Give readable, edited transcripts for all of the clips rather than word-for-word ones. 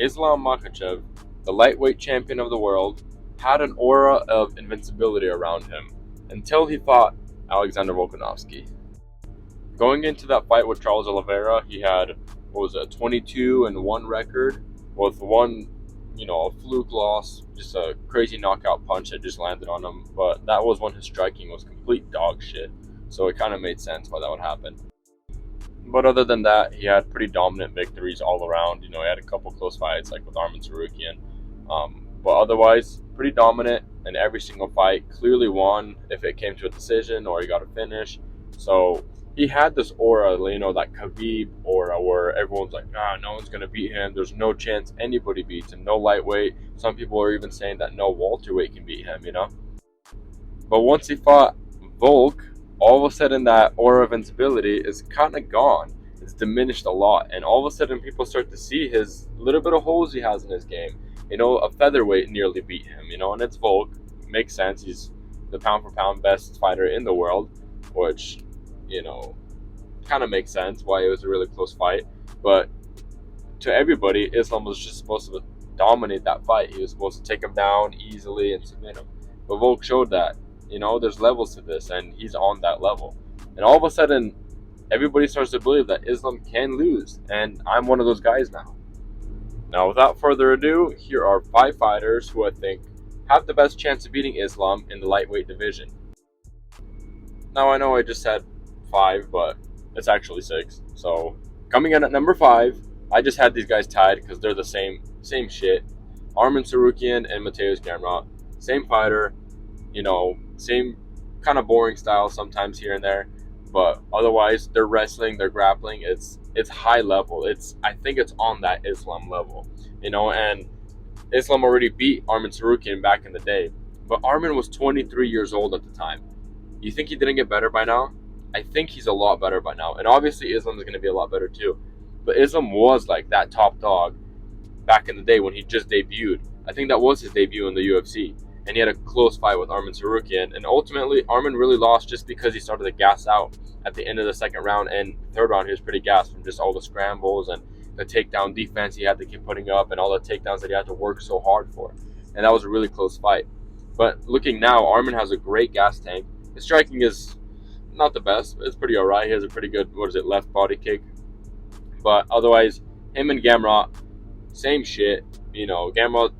Islam Makhachev, the lightweight champion of the world, had an aura of invincibility around him until he fought Alexander Volkanovski. Going into that fight with Charles Oliveira, he had, what was it, a 22-1 record with one, a fluke loss, just a crazy knockout punch that just landed on him. But that was when his striking was complete dog shit. So it kind of made sense why that would happen. But other than that, he had pretty dominant victories all around. He had a couple close fights, like with Arman Tsarukyan. But otherwise, pretty dominant in every single fight. Clearly won if it came to a decision or he got a finish. So he had this aura, that Khabib aura, where everyone's like, no one's going to beat him. There's no chance anybody beats him. No lightweight. Some people are even saying that no welterweight can beat him, But once he fought Volk, all of a sudden that aura of invincibility is kind of gone. It's diminished a lot. And all of a sudden people start to see his little bit of holes he has in his game. A featherweight nearly beat him, and it's Volk. Makes sense. He's the pound for pound best fighter in the world, which, kind of makes sense why it was a really close fight. But to everybody, Islam was just supposed to dominate that fight. He was supposed to take him down easily and submit him. But Volk showed that, there's levels to this, and he's on that level. And all of a sudden, everybody starts to believe that Islam can lose, and I'm one of those guys now. Now, without further ado, here are 5 fighters who I think have the best chance of beating Islam in the lightweight division. Now, I know I just said 5, but it's actually 6. So, coming in at number 5, I just had these guys tied because they're the same shit. Arman Tsarukyan and Mateusz Gamrot, same fighter, same kind of boring style sometimes here and there, but otherwise they're wrestling, they're grappling. It's high level. I think it's on that Islam level, and Islam already beat Arman Tsarukyan back in the day, but Arman was 23 years old at the time. You think he didn't get better by now? I think he's a lot better by now, and obviously Islam is going to be a lot better too. But Islam was like that top dog back in the day when he just debuted. I think that was his debut in the UFC, and he had a close fight with Arman Tsarukyan, and ultimately Arman really lost just because he started to gas out at the end of the second round, and third round he was pretty gassed from just all the scrambles and the takedown defense he had to keep putting up and all the takedowns that he had to work so hard for. And that was a really close fight. But looking now, Arman has a great gas tank. His striking is not the best, but it's pretty alright. He has a pretty good, left body kick. But otherwise, him and Gamrot, same shit. Gamrot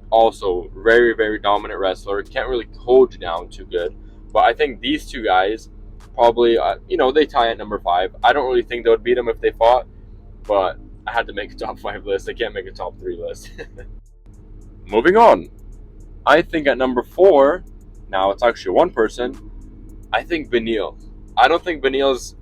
also very, very dominant wrestler. Can't really hold you down too good. But I think these two guys probably, they tie at number 5. I don't really think they would beat him if they fought, but I had to make a top 5 list. I can't make a top 3 list. Moving on. I think at number 4, now it's actually one person, I think Beneil. I don't think Beneil's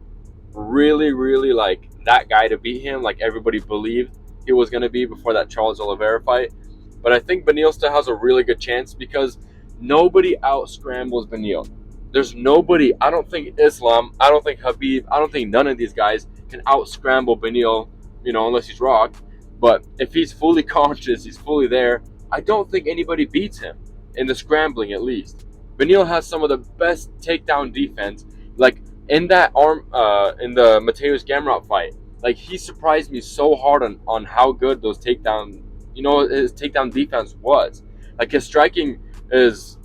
really, really like that guy to beat him like everybody believed he was going to be before that Charles Oliveira fight. But I think Beneil still has a really good chance because nobody out-scrambles Beneil. There's nobody, I don't think Islam, I don't think Khabib, I don't think none of these guys can out-scramble Beneil, unless he's rocked. But if he's fully conscious, he's fully there, I don't think anybody beats him, in the scrambling at least. Beneil has some of the best takedown defense. Like, in that in the Mateusz Gamrot fight, like, he surprised me so hard on how good those takedown, his takedown defense was. Like, his striking is,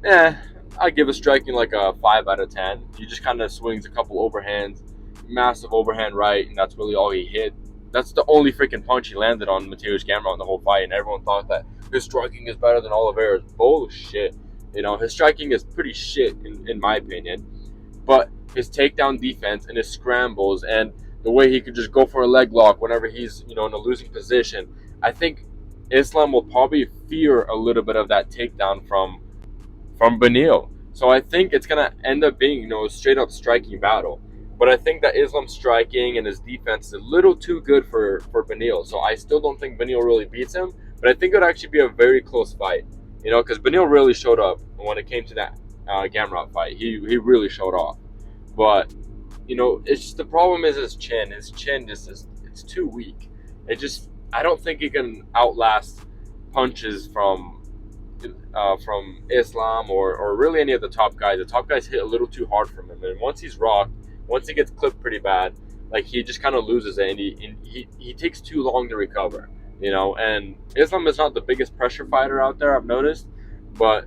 I give his striking like a 5 out of 10. He just kind of swings a couple overhands, massive overhand right, and that's really all he hit. That's the only freaking punch he landed on Mateusz Gamrot in the whole fight, and everyone thought that his striking is better than Oliveira's. Bullshit. His striking is pretty shit in my opinion, but his takedown defense and his scrambles and the way he could just go for a leg lock whenever he's, in a losing position, I think Islam will probably fear a little bit of that takedown from Beneil. So I think it's going to end up being, a straight up striking battle. But I think that Islam's striking and his defense is a little too good for Beneil. So I still don't think Beneil really beats him, but I think it would actually be a very close fight. Because Beneil really showed up when it came to that Gamrot fight. He really showed off. But, it's just, the problem is his chin. His chin just is, it's too weak. I don't think he can outlast punches from Islam or really any of the top guys. The top guys hit a little too hard from him. And once he's rocked, once he gets clipped pretty bad, like, he just kind of loses it. And he takes too long to recover. And Islam is not the biggest pressure fighter out there, I've noticed, but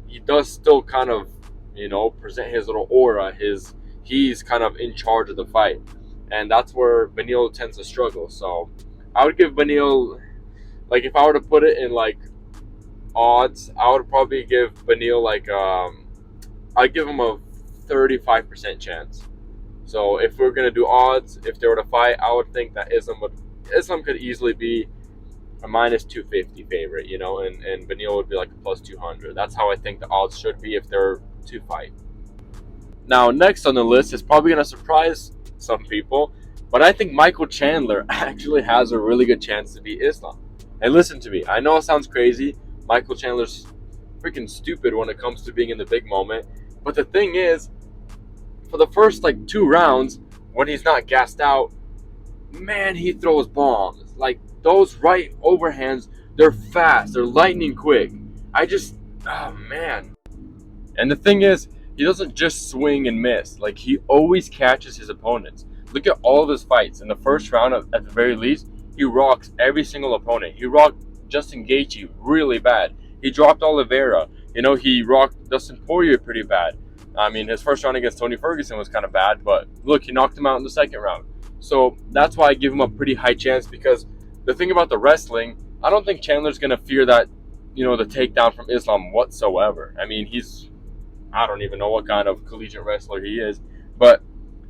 he does still kind of, present his little aura. He's kind of in charge of the fight, and that's where Beneil tends to struggle. So I would give Beneil, like, if I were to put it in like odds, I would probably give Beneil like I'd give him a 35% chance. So if we're gonna do odds, if they were to fight, I would think that Islam could easily be a minus 250 favorite, and Beneil would be like a plus 200. That's how I think the odds should be if they're to fight. Now, next on the list is probably going to surprise some people, but I think Michael Chandler actually has a really good chance to beat Islam. And listen to me, I know it sounds crazy. Michael Chandler's freaking stupid when it comes to being in the big moment, but the thing is, for the first like 2 rounds, when he's not gassed out, man, he throws bombs. Like, those right overhands, they're fast, they're lightning quick. Oh man. And the thing is, he doesn't just swing and miss. Like, he always catches his opponents. Look at all of his fights. In the first round, at the very least, he rocks every single opponent. He rocked Justin Gaethje really bad. He dropped Oliveira. He rocked Dustin Poirier pretty bad. I mean, his first round against Tony Ferguson was kind of bad, but look, he knocked him out in the second round. So that's why I give him a pretty high chance, because the thing about the wrestling, I don't think Chandler's going to fear that, the takedown from Islam whatsoever. I mean, I don't even know what kind of collegiate wrestler he is, but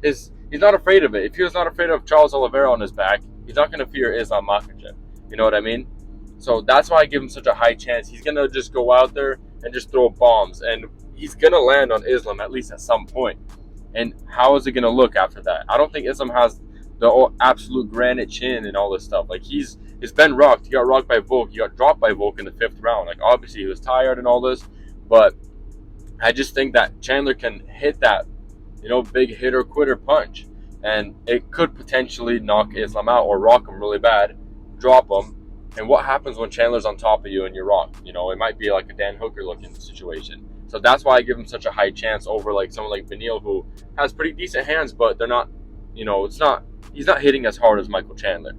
he's not afraid of it. If he was not afraid of Charles Oliveira on his back, he's not going to fear Islam Makhachev. You know what I mean? So that's why I give him such a high chance. He's going to just go out there and just throw bombs, and he's going to land on Islam at least at some point. And how is it going to look after that? I don't think Islam has the absolute granite chin and all this stuff. Like, he's been rocked. He got rocked by Volk. He got dropped by Volk in the 5th round. Like, obviously he was tired and all this, but I just think that Chandler can hit that, big hitter quitter punch, and it could potentially knock Islam out or rock him really bad, drop him. And what happens when Chandler's on top of you and you're rocked? It might be like a Dan Hooker looking situation. So that's why I give him such a high chance over like someone like Beneil, who has pretty decent hands, but they're not, he's not hitting as hard as Michael Chandler.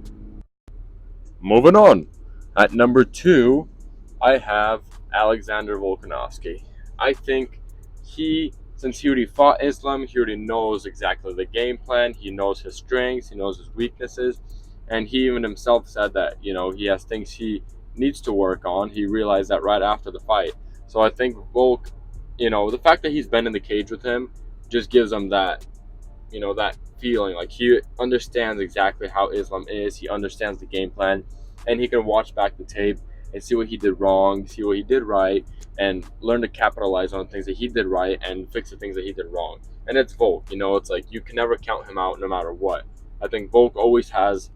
Moving on. At number 2, I have Alexander Volkanovski. I think since he already fought Islam, he already knows exactly the game plan. He knows his strengths, he knows his weaknesses, and he even himself said that, he has things he needs to work on. He realized that right after the fight. So I think Volk, the fact that he's been in the cage with him just gives him that, that feeling. Like, he understands exactly how Islam is. He understands the game plan, and he can watch back the tape and see what he did wrong, see what he did right, and learn to capitalize on things that he did right and fix the things that he did wrong. And it's Volk, it's like you can never count him out no matter what. I think Volk always has,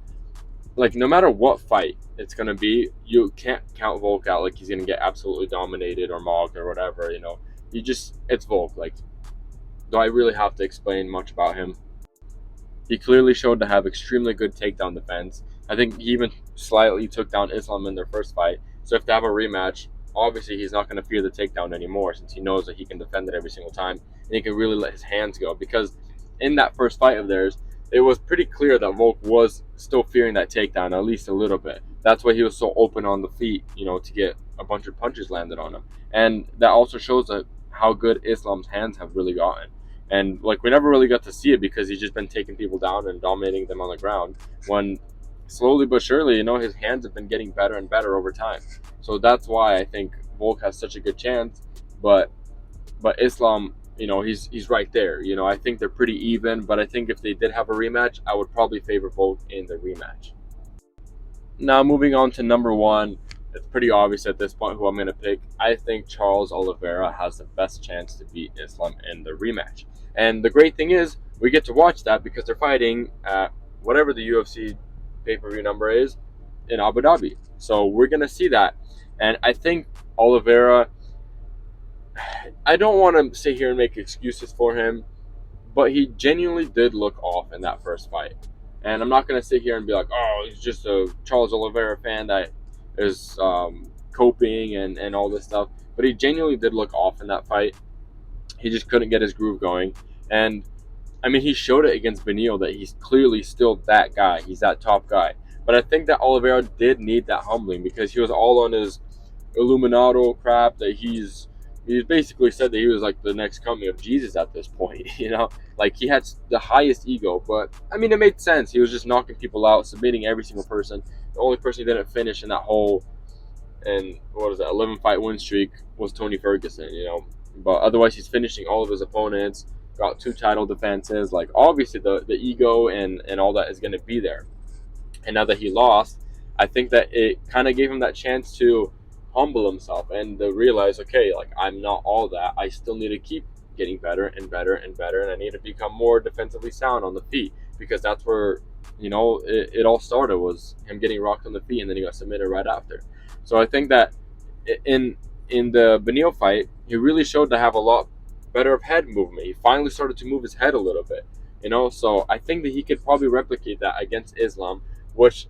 like, no matter what fight it's going to be, you can't count Volk out like he's going to get absolutely dominated or mocked or whatever, it's Volk. Like, do I really have to explain much about him? He clearly showed to have extremely good takedown defense. I think he even slightly took down Islam in their first fight. So if they have a rematch, obviously he's not going to fear the takedown anymore, since he knows that he can defend it every single time, and he can really let his hands go. Because in that first fight of theirs, it was pretty clear that Volk was still fearing that takedown, at least a little bit. That's why he was so open on the feet, to get a bunch of punches landed on him. And that also shows that how good Islam's hands have really gotten. And, like, we never really got to see it because he's just been taking people down and dominating them on the ground, when slowly but surely, his hands have been getting better and better over time. So that's why I think Volk has such a good chance. But Islam, he's right there. I think they're pretty even, but I think if they did have a rematch, I would probably favor Volk in the rematch. Now, moving on to number 1, it's pretty obvious at this point who I'm going to pick. I think Charles Oliveira has the best chance to beat Islam in the rematch. And the great thing is, we get to watch that because they're fighting at whatever the UFC pay-per-view number is in Abu Dhabi. So we're going to see that. And I think Oliveira, I don't want to sit here and make excuses for him, but he genuinely did look off in that first fight. And I'm not going to sit here and be like, oh, he's just a Charles Oliveira fan that is coping and all this stuff. But he genuinely did look off in that fight. He just couldn't get his groove going. And, I mean, he showed it against Beneil that he's clearly still that guy. He's that top guy. But But I think that Oliveira did need that humbling because he was all on his Illuminato crap that he basically said that he was like the next coming of Jesus at this point, like he had the highest ego. But I mean, it made sense. He was just knocking people out, submitting every single person. The only person he didn't finish in that whole and what is that 11 fight win streak was Tony Ferguson. But otherwise he's finishing all of his opponents, got 2 title defenses. Like obviously the ego and all that is going to be there. And now that he lost, I think that it kind of gave him that chance to humble himself and to realize, okay, like I'm not all that. I still need to keep getting better and better and better, and I need to become more defensively sound on the feet, because that's where it all started, was him getting rocked on the feet, and then he got submitted right after. So I think that in the Benil fight, he really showed to have a lot better of head movement. He finally started to move his head a little bit, So I think that he could probably replicate that against Islam, which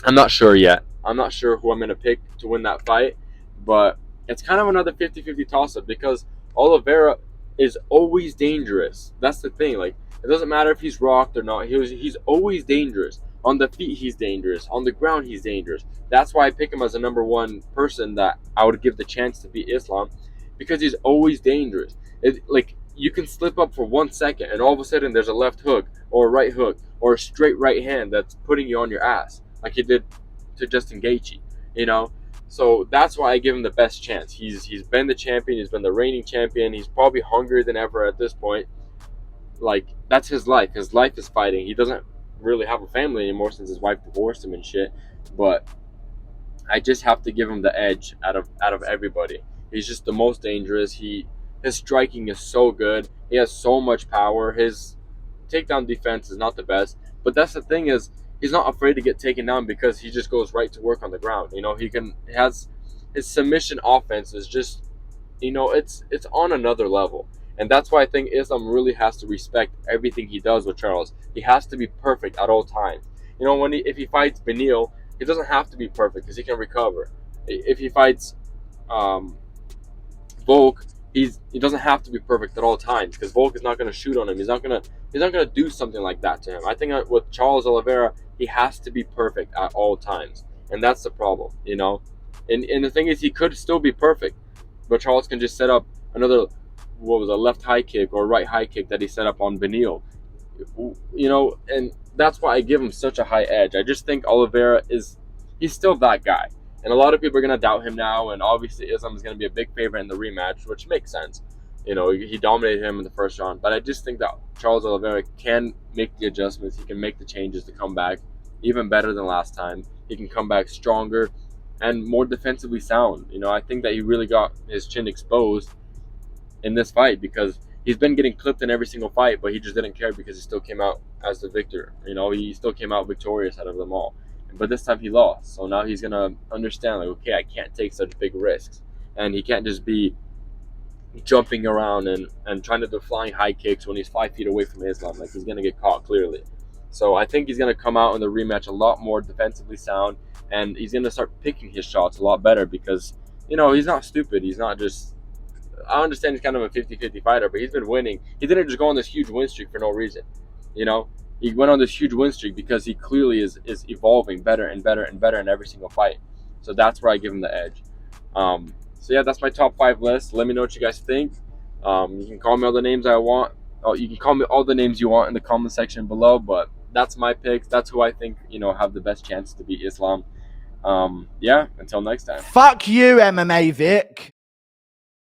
I'm not sure yet. I'm not sure who I'm going to pick to win that fight, but it's kind of another 50-50 toss-up because Oliveira is always dangerous. That's the thing. Like, it doesn't matter if he's rocked or not. He's always dangerous. On the feet, he's dangerous. On the ground, he's dangerous. That's why I pick him as a number one person that I would give the chance to beat Islam, because he's always dangerous. Like, you can slip up for 1 second, and all of a sudden there's a left hook or a right hook or a straight right hand that's putting you on your ass, like he did to Justin Gaethje. So that's why I give him the best chance. He's been the champion. He's been the reigning champion. He's probably hungrier than ever at this point. Like, that's his life. His life is fighting. He doesn't really have a family anymore since his wife divorced him and shit. But I just have to give him the edge out of everybody. He's just the most dangerous. His striking is so good. He has so much power. His takedown defense is not the best, but that's the thing, is he's not afraid to get taken down because he just goes right to work on the ground. He has his submission offense is just, it's on another level. And that's why I think Islam really has to respect everything he does with Charles. He has to be perfect at all times. If he fights Benil, he doesn't have to be perfect because he can recover. If he fights Volk, he doesn't have to be perfect at all times, because Volk is not going to shoot on him. He's not going to do something like that to him. I think with Charles Oliveira, he has to be perfect at all times, and that's the problem. And the thing is, he could still be perfect, but Charles can just set up another, what was a left high kick or right high kick that he set up on Benil. And that's why I give him such a high edge. I just think Oliveira he's still that guy. And a lot of people are going to doubt him now, and obviously Islam is going to be a big favorite in the rematch, which makes sense. He dominated him in the first round, but I just think that Charles Oliveira can make the adjustments. He can make the changes to come back even better than last time. He can come back stronger and more defensively sound. I think that he really got his chin exposed in this fight, because he's been getting clipped in every single fight, but he just didn't care because he still came out as the victor. He still came out victorious out of them all. But this time he lost. So now he's going to understand, like, okay, I can't take such big risks. And he can't just be jumping around and trying to do flying high kicks when he's 5 feet away from Islam. Like, he's going to get caught clearly. So I think he's going to come out in the rematch a lot more defensively sound, and he's going to start picking his shots a lot better because, he's not stupid. He's not just... I understand he's kind of a 50-50 fighter, but he's been winning. He didn't just go on this huge win streak for no reason. He went on this huge win streak because he clearly is evolving better and better and better in every single fight. So that's where I give him the edge. So yeah, that's my top 5 list. Let me know what you guys think. You can call me all the names I want. You can call me all the names you want in the comment section below, but that's my picks. That's who I think, have the best chance to beat Islam. Yeah, until next time. Fuck you, MMA Vic.